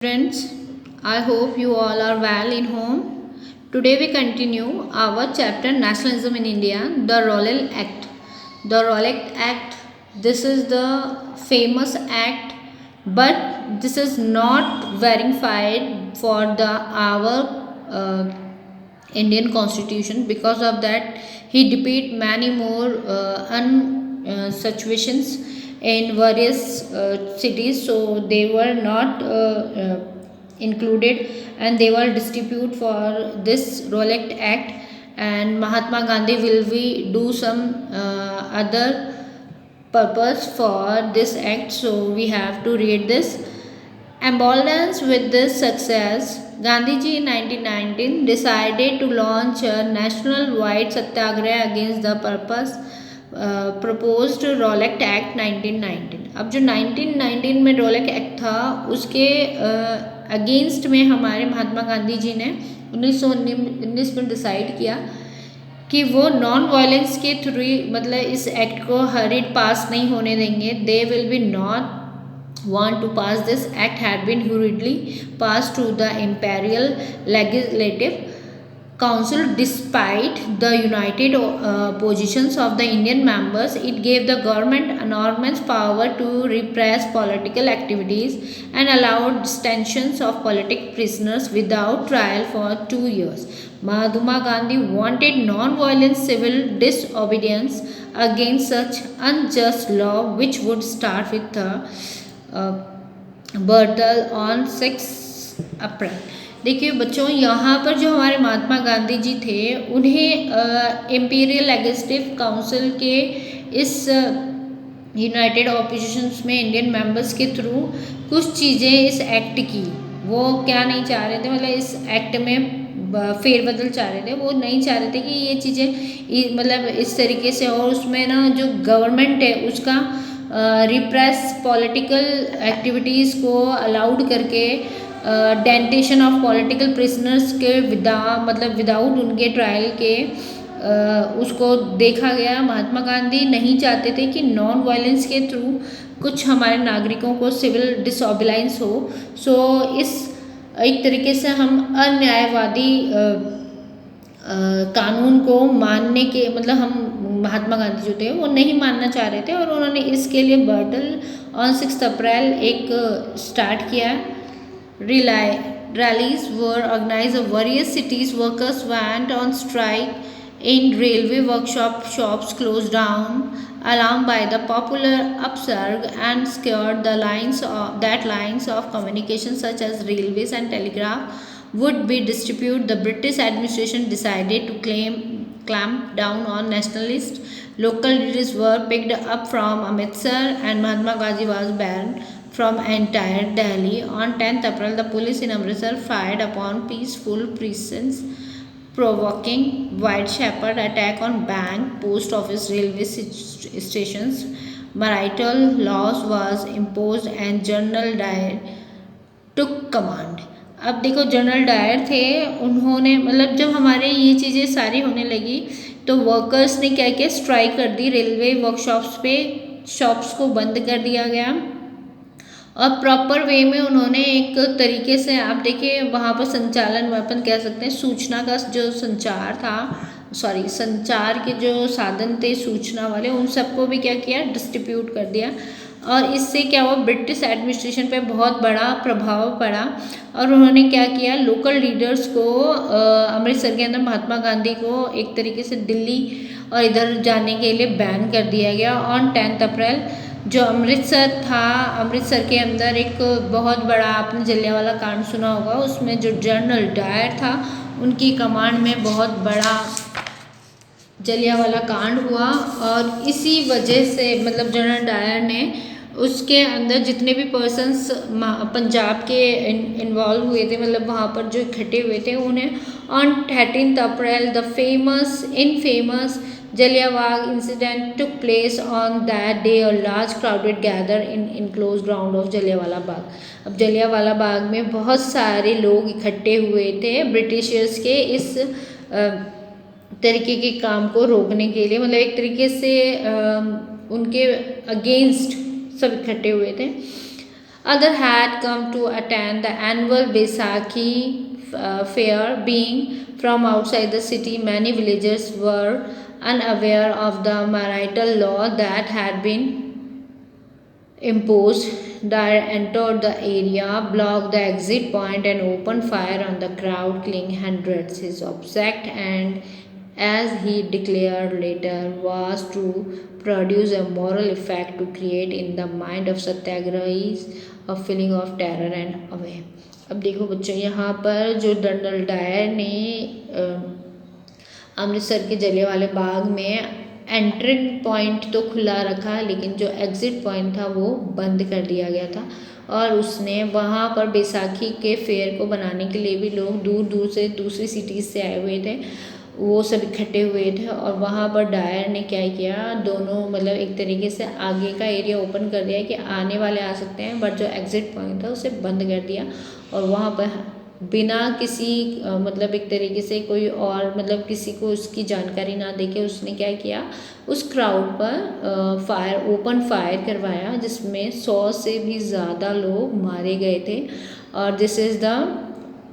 Friends, I hope you all are well in home. Today we continue our chapter Nationalism in India, the Rowlatt Act. The Rowlatt Act, this is the famous act, but this is not verified for the our Indian Constitution. Because of that, he defeat many more situations in various cities, so they were not included and they were distributed for this Rowlatt Act. And Mahatma Gandhi will be do some other purpose for this act, so we have to read this. Emboldened with this success, Gandhiji in 1919 decided to launch a national-wide satyagraha against the purpose proposed Rowlatt Act 1919. अब जो 1919 में Rowlatt act था उसके against में हमारे महात्मा गांधी जी ने 1919 में decide किया कि वो नॉन वायलेंस के थ्रू मतलब इस एक्ट को हरिड पास नहीं होने देंगे. They will be not want to pass this act had been hurriedly passed to the imperial legislative council. Despite the united positions of the Indian members, it gave the government enormous power to repress political activities and allowed detentions of political prisoners without trial for 2 years. Mahatma Gandhi wanted non-violent civil disobedience against such unjust law, which would start with the hartal on 6 April. देखिए बच्चों, यहाँ पर जो हमारे महात्मा गांधी जी थे उन्हें imperial legislative council के इस यूनाइटेड ऑपोजिशंस में इंडियन मेंबर्स के थ्रू कुछ चीज़ें इस एक्ट की वो क्या नहीं चाह रहे थे, मतलब इस एक्ट में फेरबदल चाह रहे थे. वो नहीं चाह रहे थे कि ये चीज़ें मतलब इस तरीके से, और उसमें ना जो गवर्नमेंट है उसका रिप्रेस पॉलिटिकल एक्टिविटीज़ को अलाउड करके डेंटेशन ऑफ पॉलिटिकल प्रिजनर्स के विदाउट उनके ट्रायल के उसको देखा गया. महात्मा गांधी नहीं चाहते थे कि नॉन वायलेंस के थ्रू कुछ हमारे नागरिकों को सिविल डिसऑबिलाइंस हो. सो इस एक तरीके से हम अन्यायवादी कानून को मानने के मतलब हम महात्मा गांधी जो थे वो नहीं मानना चाह रहे थे, और उन्होंने इसके लिए बर्टल ऑन 6 अप्रैल एक स्टार्ट किया. Rallies were organise various cities. Workers went on strike in railway workshop. Shops close down alarmed by the popular upsurge and scared the lines of communication such as railways and telegraph would be disputed. The British administration decided to clamp down on nationalists. Local leaders were picked up from Amritsar and Mahatma Gandhi was banned from entire Delhi. On 10th April, the police in Amritsar fired upon peaceful peasants, provoking widespread attack on bank, post office, railway stations. Marital laws was imposed and General Dyer took command. अब देखो, general Dyer थे, उन्होंने मतलब जब हमारे ये चीज़ें सारी होने लगी तो वर्कर्स ने क्या किया, स्ट्राइक कर दी. रेलवे वर्कशॉप्स पे शॉप्स को बंद कर दिया गया और प्रॉपर वे में उन्होंने एक तरीके से आप देखिए वहाँ पर संचालन अपन कह सकते हैं सूचना का जो संचार के जो साधन थे सूचना वाले, उन सबको भी क्या किया, डिस्ट्रीब्यूट कर दिया. और इससे क्या हुआ, ब्रिटिश एडमिनिस्ट्रेशन पे बहुत बड़ा प्रभाव पड़ा. और उन्होंने क्या किया, लोकल लीडर्स को अमृतसर के अंदर महात्मा गांधी को एक तरीके से दिल्ली और इधर जाने के लिए बैन कर दिया गया. ऑन 10 अप्रैल जो अमृतसर था, अमृतसर के अंदर एक बहुत बड़ा, आपने जलियांवाला कांड सुना होगा, उसमें जो जनरल डायर था उनकी कमांड में बहुत बड़ा जलियांवाला कांड हुआ. और इसी वजह से मतलब जनरल डायर ने उसके अंदर जितने भी पर्सन्स पंजाब के इन्वॉल्व हुए थे, मतलब वहाँ पर जो इकट्ठे हुए थे, उन्हें on 13 April the infamous Jallianwala incident took place. On that day, a large crowd gathered in enclosed ground of Jallianwala Bagh. अब जलियांवाला बाग में बहुत सारे लोग इकट्ठे हुए थे ब्रिटिशर्स के इस तरीके के काम को रोकने के लिए, मतलब एक तरीके से उनके अगेंस्ट सब इकट्ठे हुए थे. Other had come to attend the annual Baisakhi fair. Being from outside the city, many villagers were unaware of the marital law that had been imposed. Dyer entered the area, blocked the exit point, and opened fire on the crowd, killing hundreds. His object, and as he declared later, was to produce a moral effect, to create in the mind of satyagrahis a feeling of terror and awe. अब देखो बच्चों, यहाँ पर जो general Dyer ने अमृतसर के जलियांवाला बाग में entering point तो खुला रखा, लेकिन जो एग्ज़िट पॉइंट था वो बंद कर दिया गया था। और उसने वहाँ पर बैसाखी के फेयर को बनाने के लिए भी लोग दूर दूर से दूसरी सिटीज़ से आए हुए थे, वो सब इकट्ठे हुए थे। और वहाँ पर डायर ने क्या किया, दोनों मतलब एक तरीके से आगे का एरिया ओपन कर दिया कि आने वाले आ सकते हैं, बट जो एग्ज़िट पॉइंट था उसे बंद कर दिया। और वहाँ पर बिना किसी मतलब एक तरीके से कोई और मतलब किसी को उसकी जानकारी ना देके उसने क्या किया, उस क्राउड पर ओपन फायर करवाया, जिसमें 100 से भी ज़्यादा लोग मारे गए थे। और this is the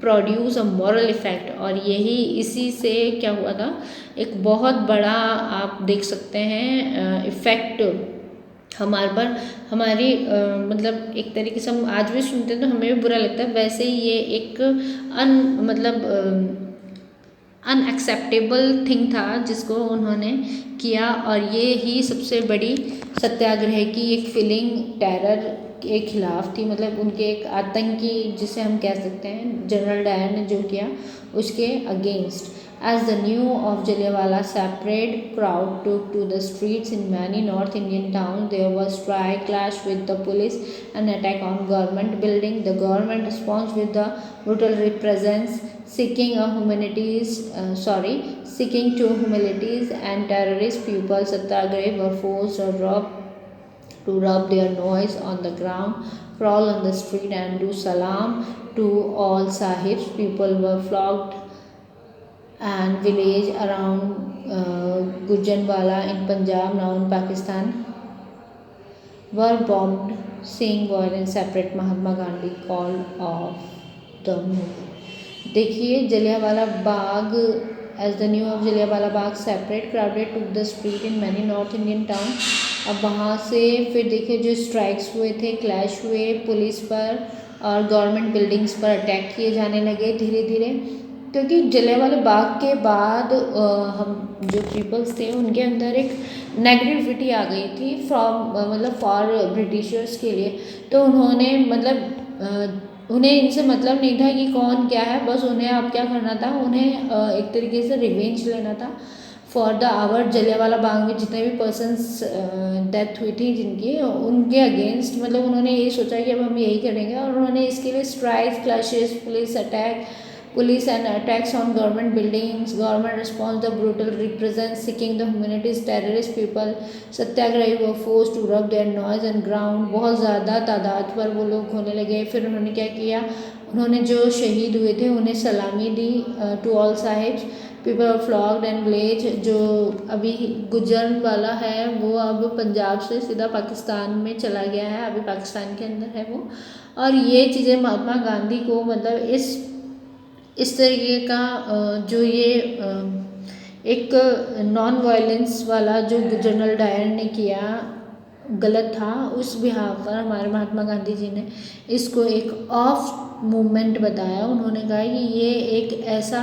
produce a moral effect. और यही इसी से क्या हुआ था, एक बहुत बड़ा आप देख सकते हैं इफ़ेक्ट हमारे पर, हमारी मतलब एक तरीके से हम आज भी सुनते हैं तो हमें भी बुरा लगता है। वैसे ही ये एक अनएक्सेप्टेबल थिंग था जिसको उन्होंने किया। और ये ही सबसे बड़ी सत्याग्रह की एक फीलिंग टेरर के खिलाफ थी, मतलब उनके एक आतंकी जिसे हम कह सकते हैं, जनरल डायर ने जो किया उसके against. As the news of Jallianwala separate crowd took to the streets in many North Indian towns, there was strike, clash with the police, and attack on government building. The government response with the brutal repressions, seeking to humilities and terrorist people. Satyagrahi were forced to rub their nose on the ground, crawl on the street, and do salam to all sahibs. People were flogged, and village around Gujranwala in Punjab, now in Pakistan, were bombed. Seeing violence separate, Mahatma Gandhi called off the movement. देखिए Jallianwala Bagh, as the news of Jallianwala Bagh separate crowded took the street in many North Indian town. अब वहाँ से फिर देखिए जो strikes हुए थे, clash हुए पुलिस पर और गवर्नमेंट बिल्डिंग्स पर अटैक किए जाने लगे धीरे धीरे, क्योंकि जलियांवाला बाग के बाद हम जो पीपल्स थे उनके अंदर एक नेगेटिविटी आ गई थी मतलब फॉर ब्रिटिशर्स के लिए। तो उन्होंने मतलब उन्हें इनसे मतलब नहीं था कि कौन क्या है, बस उन्हें अब क्या करना था, उन्हें एक तरीके से रिवेंज लेना था for the our. Jallianwala Bagh में जितने भी पर्सन्स डेथ हुई थी जिनकी, उनके अगेंस्ट मतलब उन्होंने यही सोचा कि अब हम यही करेंगे। और उन्होंने इसके लिए strikes, clashes, police and attacks on government buildings, government response, the brutal repressions, seeking the humanities, terrorist people, Satyagrahi were forced to rub their nose on ground। बहुत ज़्यादा तादाद पर वो लोग होने लगे। फिर उन्होंने क्या किया, उन्होंने जो शहीद हुए थे उन्हें सलामी दी to all sahibs. People are flogged and village, जो अभी गुजरनवाला है वो अब पंजाब से सीधा पाकिस्तान में चला गया है, अभी पाकिस्तान के अंदर है वो। और ये चीज़ें महात्मा गांधी को मतलब इस तरीके का जो ये एक नॉन वायलेंस वाला जो जनरल डायर ने किया गलत था, उस बिहार पर हमारे महात्मा गांधी जी ने इसको एक ऑफ मूवमेंट बताया। उन्होंने कहा कि ये एक ऐसा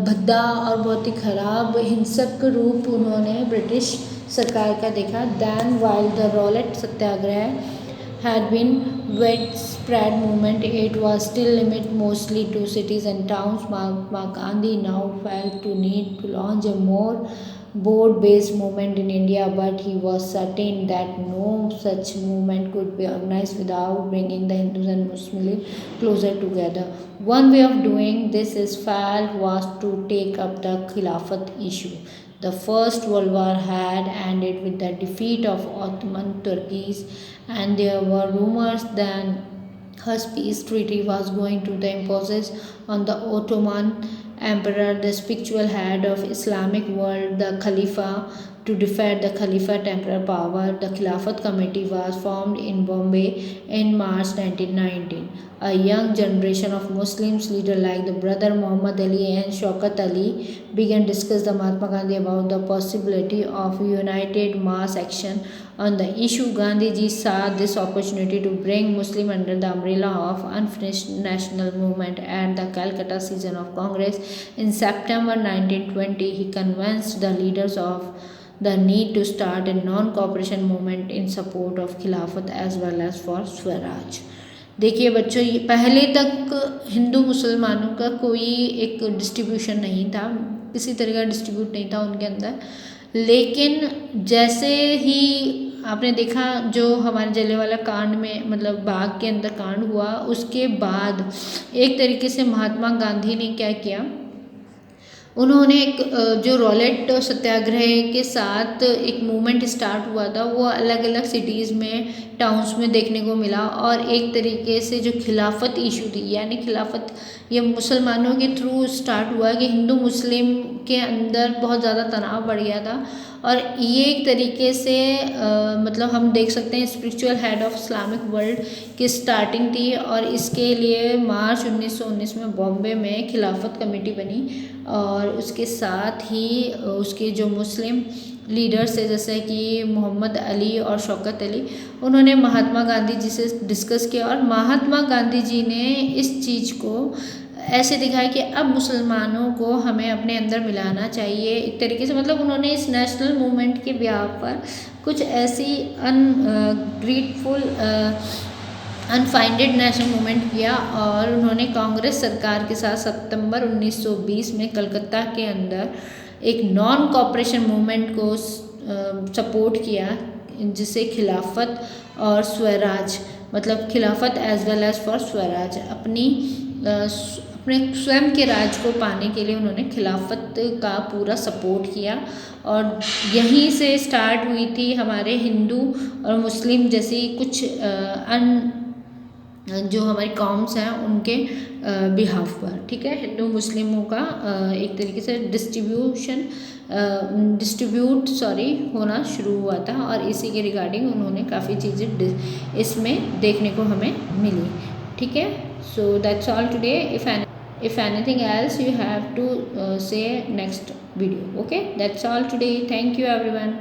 भद्दा और बहुत ही खराब हिंसक रूप उन्होंने ब्रिटिश सरकार का देखा। Then while the Rowlatt Satyagraha had been widespread movement, it was still limited mostly to cities and towns. Mahatma Gandhi now felt to need to launch a more board-based movement in India, but he was certain that no such movement could be organized without bringing the Hindus and Muslims closer together. One way of doing this is felt was to take up the Khilafat issue. The First World War had ended with the defeat of Ottoman Turkeys, and there were rumors that Hus peace treaty was going to be imposed on the Ottoman emperor, the spiritual head of Islamic world, the Khalifa, to defend the Khalifa temporal power. The Khilafat Committee was formed in Bombay in March 1919. A young generation of Muslims leaders like the brother Muhammad Ali and Shaukat Ali began discuss the Mahatma Gandhi about the possibility of united mass action on the issue. Gandhiji saw this opportunity to bring Muslim under the umbrella of unfinished national movement. At the Calcutta session of Congress in September 1920, he convinced the leaders of the need to start a non-cooperation movement in support of खिलाफत as well as for Swaraj. देखिए बच्चों, ये पहले तक हिंदू मुसलमानों का कोई एक डिस्ट्रीब्यूशन नहीं था, किसी तरह का डिस्ट्रीब्यूट नहीं था उनके अंदर। लेकिन जैसे ही आपने देखा जो हमारे जलियांवाला कांड में मतलब बाग के अंदर कांड हुआ, उसके बाद एक तरीके से महात्मा गांधी ने क्या किया, उन्होंने एक जो रॉलेट सत्याग्रह के साथ एक मूवमेंट स्टार्ट हुआ था, वो अलग अलग सिटीज़ में टाउन्स में देखने को मिला। और एक तरीके से जो खिलाफत इशू थी, यानी खिलाफत ये मुसलमानों के थ्रू स्टार्ट हुआ कि हिंदू मुस्लिम के अंदर बहुत ज़्यादा तनाव बढ़ गया था। और ये एक तरीके से मतलब हम देख सकते हैं spiritual head of Islamic world की स्टार्टिंग थी। और इसके लिए मार्च 1919 में बॉम्बे में खिलाफत कमेटी बनी। और उसके साथ ही उसके जो मुस्लिम लीडर्स थे जैसे कि मोहम्मद अली और शौकत अली, उन्होंने महात्मा गांधी जी से डिस्कस किया। और महात्मा गांधी जी ने इस चीज़ को ऐसे दिखाया कि अब मुसलमानों को हमें अपने अंदर मिलाना चाहिए एक तरीके से। मतलब उन्होंने इस नेशनल मूवमेंट के ब्याह पर कुछ ऐसी ग्रेटफुल अनफाइंडेड नेशनल मूवमेंट किया। और उन्होंने कांग्रेस सरकार के साथ सितंबर 1920 में कलकत्ता के अंदर एक नॉन कॉपरेशन मूवमेंट को सपोर्ट किया, जिसे खिलाफत और स्वराज मतलब Khilafat as well as for Swaraj अपने स्वयं के राज को पाने के लिए उन्होंने खिलाफत का पूरा सपोर्ट किया। और यहीं से स्टार्ट हुई थी हमारे हिंदू और मुस्लिम जैसी कुछ जो हमारी कॉम्स हैं उनके बिहाफ पर, ठीक है। हिंदू मुस्लिमों का एक तरीके से डिस्ट्रीब्यूट होना शुरू हुआ था। और इसी के रिगार्डिंग उन्होंने काफ़ी चीज़ें इसमें देखने को हमें मिली, ठीक है। So that's all today. If anything else you have to say next video, okay. That's all today. Thank you everyone.